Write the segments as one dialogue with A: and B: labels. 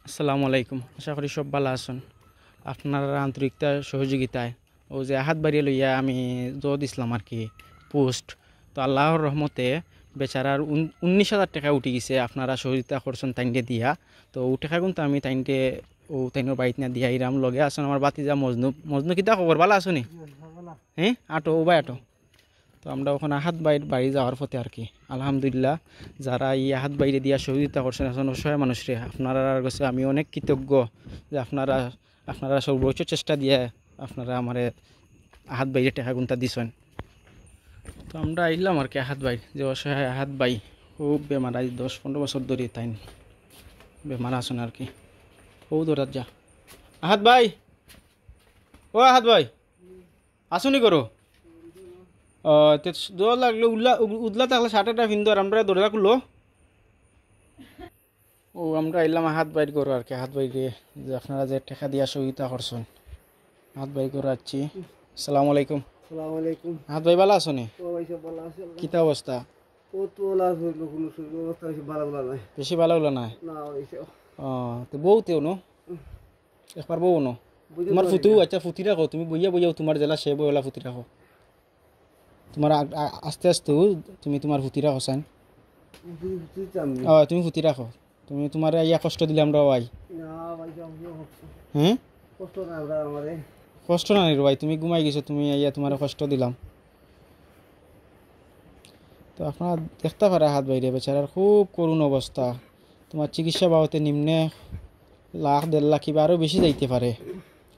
A: আসসালামু আলাইকুম। আশা করি সব ভালো আছেন। আপনার আন্তরিকতা সহযোগিতায় ও যে হাত বাড়িয়ে লইয়া আমি দিছিলাম আর কি পোস্ট, তো আল্লাহর রহমতে বেচারার 19,000 টাকা উঠে গেছে। আপনারা সহযোগিতা করছেন তাইনটে দিয়া, তো ও টাকা কিন্তু আমি তাইনটে তাইনের বাড়িতে না দিয়া ইরাম লগে আসুন আমার বাতিজা মজনু। মজনু কিতা খবর, ভালো আছো নি? হ্যাঁ, আটো ও ভাই আটো। তো আমরা ওখানে আহাত বাইর বাড়ি যাওয়ার পথে আর কি আলহামদুলিল্লাহ যারা এই আহাত বাইরে দিয়া সহযোগিতা করছেন এখন অসহায় মানুষরে, আপনারা কাছে আমি অনেক কৃতজ্ঞ যে আপনারা আপনারা সর্বোচ্চ চেষ্টা দিয়ে আপনারা আমার আহাত বাইরে টেকা গুনতা দিছেন। তো আমরা আইলাম আর কি আহাত বাই, যে অসহায় আহাত বাই খুব বেমার, আজ 10-15 বছর ধরে তাই বেমার আছেন আর কি। ও দৌড়াত যা আহাত ভাই, ও আহাত ভাই আসুনি করো। দৌড় লাগলো উদলা থাকলে শার্টটা ফিন আর আমরা দৌড়া খুললো। ও আমরা এলাম হাত বাইর করো আর কি, হাত বাইরে যে আপনারা যে টাকা দিয়া সহযোগিতা করছেন হাত বাইর করে আসছি। আসসালামু আলাইকুম।
B: আসসালামু আলাইকুম।
A: হাত ভাই ভালো আছো নি?
B: ও ভাই সব ভালো আছে?
A: কিতা অবস্থা?
B: ও তো লাজ হইলো কোনো শরীর অবস্থা বেশি ভালো নাই।
A: বেশি ভালো হলো না?
B: না হইছে।
A: তো বউ তেও নো একবার বউ নো তোমার ফুতু, আচ্ছা ফুতি রাখো তুমি, বইয়া বইয়া তোমার জেলা সে বইলা ফুতি রাখো তোমার আস্তে আস্তে তুমি তোমার ফুতি রাখো সাইন। তুমি ফুতি রাখো, তুমি তোমার ইয়া কষ্ট দিলে আমরা ভাই।
B: না ভাই সব
A: হ্যাঁ
B: কষ্ট না আমরা আমারে।
A: কষ্ট না রে ভাই, তুমি ঘুমাই গেছো, তুমি ইয়া তোমার কষ্ট দিলাম। তো আপনারা দেখতে পারে হাত বাইরে বেচারার খুব করুণ অবস্থা। তোমার চিকিৎসা বাবতে নিম্নে 1,00,000-1,50,000 কিংবা আরও বেশি যাইতে পারে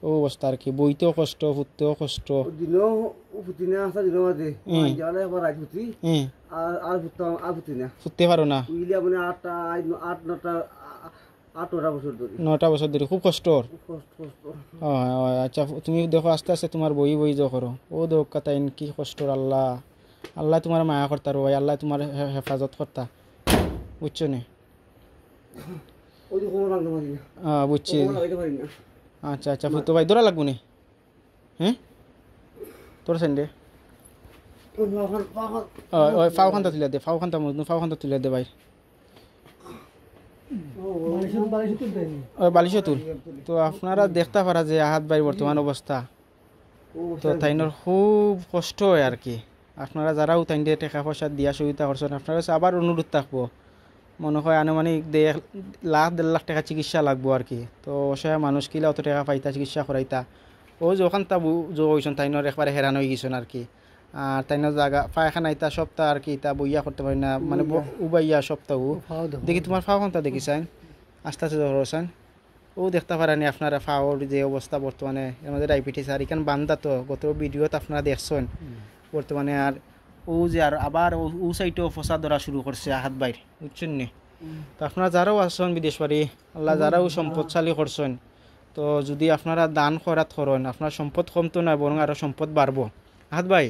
A: ও অবস্থা আর কি। বইতেও কষ্ট, ফুটতেও কষ্ট।
B: দিনও ফুটি না আসা দিনও মাঝে যাওয়ালে একবার রাত ফুটি আর ফুটতাম আর ফুটি না
A: ফুটতে পারো না?
B: উইলিয়া মানে 8-9 বছর ধরে।
A: 9টা বছর ধরে খুব কষ্ট। আচ্ছা তুমি দেখো আস্তে আস্তে তোমার বই বই যা করো ও দেখ কথা কি কষ্ট। আল্লাহ আল্লাহ তোমার মায়া করতা রো ভাই, আল্লাহ তোমার হেফাজত করতা, বুঝছো নি? বুঝছি। আচ্ছা আচ্ছা ফুটো ভাই দৌড়া লাগবো নি? হ্যাঁ তোর সেন্ডে ফাও খান্তা তুলে দে, ফাও খান্তা মজনু ফাও খান্তা তুলে দে ভাই। বালিশে তুল। তো আপনারা দেখতে পারা যে আহাত ভাই বর্তমান অবস্থা, তো তাইনের খুব কষ্ট হয় আর কি। আপনারা যারাও তাই দিয়ে টাকা পয়সা দিয়া সহযোগিতা করছেন আপনার কাছে আবার অনুরোধ থাকবো, মনে হয় আনুমানিক 1,00,000-1,50,000 টাকা চিকিৎসা লাগবো আর কি। তো অসহায় মানুষ কিলা অত টাকা পাইতা চিকিৎসা করাইতা ও যখন তা হয়েছেন তাইনের একবারে হেরান হয়ে গেছেন আর কি। আর তাইনের জায়গা পায়খানা ইতা সপ্তাহ আর কি তা বইয়া করতে পারি না, মানে উবাইয়া সপ্তাহ দেখি তোমার ফাওখানটা দেখিছেন আস্তে আস্তে ধরছেন ও দেখতে পারেনি আপনারা ফাওয়ার যে অবস্থা বর্তমানে এর মধ্যে ডায়াবেটিস আর এখানে বান্ধা তো গত ভিডিওতে আপনারা দেখছেন বর্তমানে। আর ও যে আর আবার ও সাইডেও ফসা ধরা শুরু করছে হাত বাইর, বুঝছেন নি? তো আপনারা যারাও আসছেন বিদেশ বাড়ি আল্লাহ যারাও সম্পদশালী করছেন, তো যদি আপনারা দান খরাত করেন আপনার সম্পদ কমতো না বরং আরও সম্পদ বাড়বো। হাত ভাই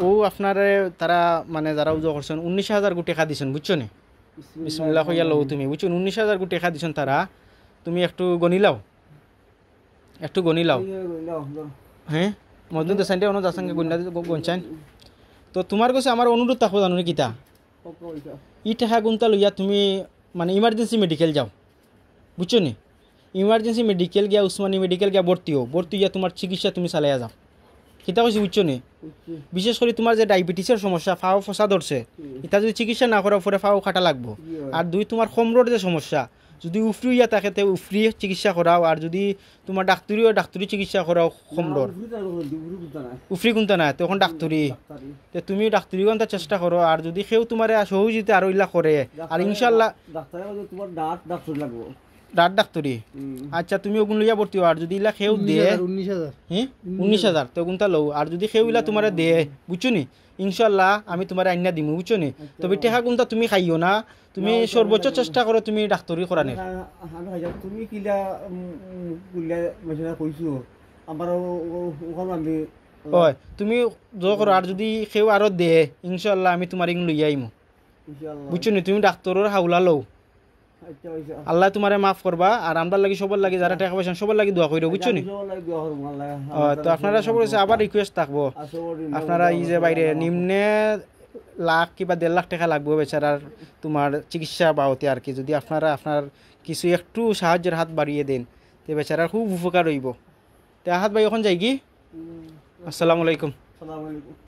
A: ও আপনার তারা মানে যারা উজো করছেন 19,000 কোটি টাকা দিচ্ছেন, বুঝছো নি? বিসমিল্লাহ হইয়া লও তুমি, বুঝছো 19,000 কোটি টাকা দিচ্ছেন তারা। তুমি একটু গণিলাও, একটু গণিলাও। হ্যাঁ মজনু দেশাইতে অনু যার সঙ্গে গণচান। তো তোমার কাছে আমার অনুরোধ থাকবো জানো কিতা, ই টাকা গুনতা লইয়া তুমি মানে ইমার্জেন্সি মেডিকেল যাও, বুঝছো নি? ইমার্জেন্সি মেডিকেল গিয়া উসমানী মেডিকেল গিয়া ভর্তি হইয়া তোমার চিকিৎসা তুমি চালাইয়া যাও, কিতা কইছি বুঝছো নি? বিশেষ করে তোমার যে ডায়াবেটিসের সমস্যা ফাও ফসা ধরছে, এটা যদি চিকিৎসা না করার পরে ফাও খাটা লাগবো। আর দুই তোমার কোমরের যে সমস্যা যদি উফরি হইয়া থাকে তে উফরি চিকিৎসা করাও, আর যদি তোমার ডাক্তারি চিকিৎসা করাও কোমরের উফরি কোনটা না তখন ডাক্তারি তুমি ডাক্তারি কোনটা চেষ্টা করো। আর যদি কেউ তোমার সহযোগিতা আরো ইলা করে আর ইনশাল্লাহ দাঁত ডাক্তারি আচ্ছা তুমি ওগুন লইয়া ভর্তি হও। আর যদি ইলা খেউ দিয়ে 19,000 তো ওগুনটা লও। আর যদি খেউ ইলা তোমার দে, বুঝছো নি, ইনশাল্লাহ আমি তোমার আইনা দিমু, বুঝছো নি? তবে টেহা গুনটা তুমি খাইও না, তুমি সর্বোচ্চ চেষ্টা করো তুমি ডাক্তারি করানোর।
B: তুমি কিলা কইছো আমার
A: হয় তুমি জো করো। আর যদি খেউ আরো দে ইনশাল্লাহ আমি তোমার ইং লইয়া আইমু, বুঝছো নি? তুমি ডাক্তারের হাউলা লও, আল্লাহ তোমারে মাফ করবা। আর আমরা লাগি সবার লাগি যারা টাকা পয়সা সবার লাগি দোয়া কইরো, বুঝছো নি? তো আপনারা সবার কাছে আবার রিকোয়েস্ট থাকবো, আপনারা এই যে বাইরে নিম্নে লাখ কিংবা 1.5 লাখ টাকা লাগবে বেচারার তোমার চিকিৎসা বাবতে আর কি। যদি আপনারা আপনার কিছু একটু সাহায্যের হাত বাড়িয়ে দেন তো বেচারার খুব উপকার হইব। তে আহাত ভাই এখন যাই কি? আসসালামু আলাইকুম।
B: সালাম আলাইকুম।